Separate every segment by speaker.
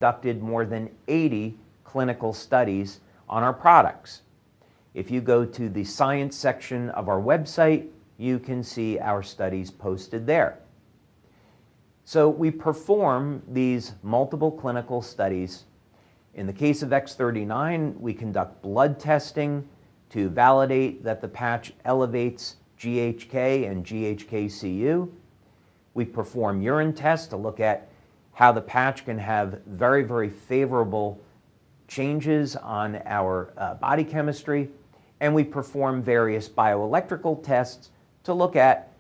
Speaker 1: conducted more than 80 clinical studies on our products. If you go to the science section of our website, you can see our studies posted there. So we perform these multiple clinical studies. In the case of X39, we conduct blood testing to validate that the patch elevates GHK and GHK-Cu. We perform urine tests to look at how the patch can have very, very favorable changes on our body chemistry. And we perform various bioelectrical tests to look at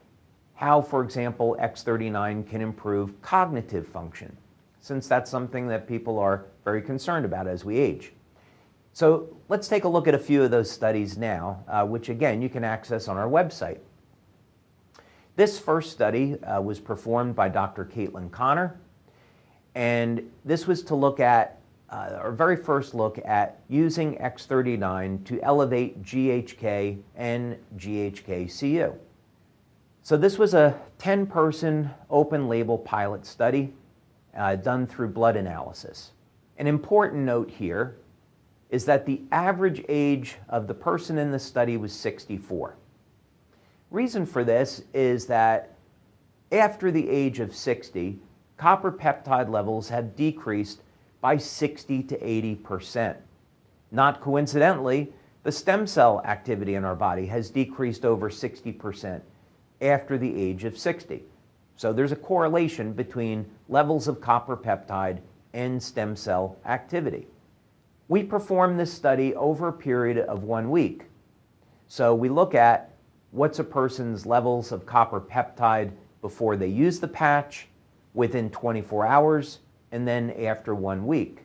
Speaker 1: how, for example, X39 can improve cognitive function, since that's something that people are very concerned about as we age. So let's take a look at a few of those studies now, which again you can access on our website. This first study was performed by Dr. Caitlin Connor, and this was to look at, our very first look at using X39 to elevate GHK and GHK-Cu. So this was a 10-person open-label pilot study done through blood analysis. An important note here is that the average age of the person in the study was 64. Reason for this is that after the age of 60, copper peptide levels have decreased by 60 to 80%. Not coincidentally, the stem cell activity in our body has decreased over 60% after the age of 60. So there's a correlation between levels of copper peptide and stem cell activity. We perform this study over a period of 1 week. So we look at what's a person's levels of copper peptide before they use the patch, within 24 hours, and then after 1 week.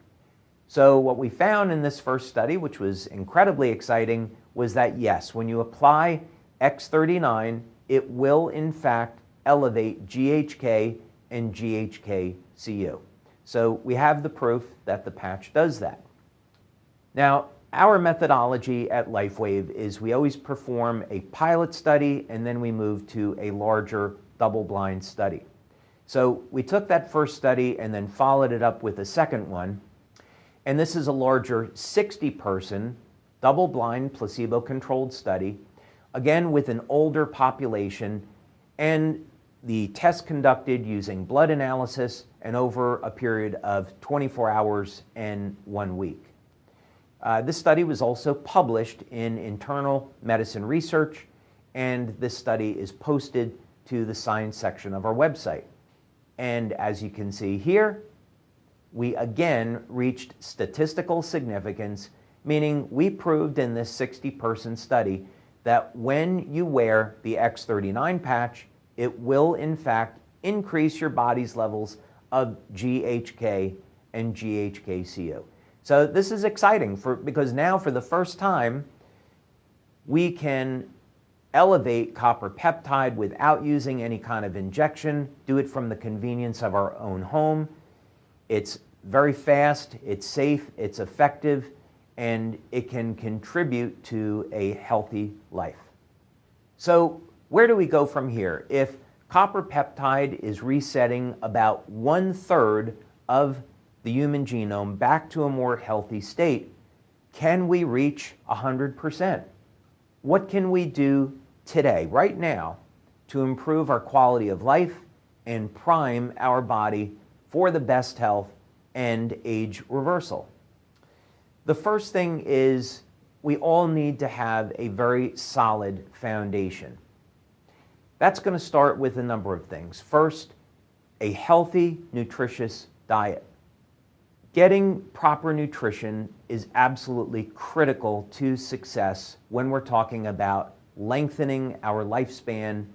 Speaker 1: So what we found in this first study, which was incredibly exciting, was that yes, when you apply X39, it will in fact elevate GHK and GHK-Cu. So we have the proof that the patch does that. Now, our methodology at LifeWave is we always perform a pilot study and then we move to a larger double-blind study. So we took that first study and then followed it up with a second one. And this is a larger 60-person, double-blind, placebo-controlled study, again with an older population, and the test conducted using blood analysis and over a period of 24 hours and 1 week. This study was also published in Internal Medicine Research, and this study is posted to the science section of our website. And as you can see here, we again reached statistical significance, meaning we proved in this 60-person study that when you wear the X39 patch, it will in fact increase your body's levels of GHK and GHK-Cu. So this is exciting because now for the first time, we can elevate copper peptide without using any kind of injection, do it from the convenience of our own home. It's very fast, it's safe, it's effective, and it can contribute to a healthy life. So where do we go from here? If copper peptide is resetting about 1/3 of the human genome back to a more healthy state, can we reach 100%? What can we do today, right now, to improve our quality of life and prime our body for the best health and age reversal? The first thing is we all need to have a very solid foundation. That's going to start with a number of things. First, a healthy, nutritious diet. Getting proper nutrition is absolutely critical to success when we're talking about lengthening our lifespan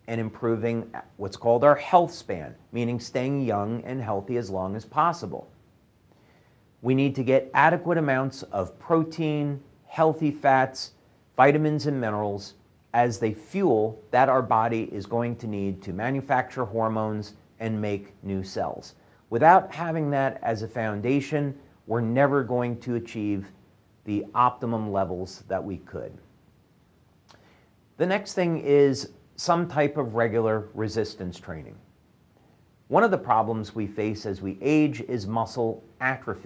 Speaker 1: and improving what's called our health span, meaning staying young and healthy as long as possible. We need to get adequate amounts of protein, healthy fats, vitamins and minerals as they fuel that our body is going to need to manufacture hormones and make new cells. Without having that as a foundation, we're never going to achieve the optimum levels that we could. The next thing is some type of regular resistance training. One of the problems we face as we age is muscle atrophy.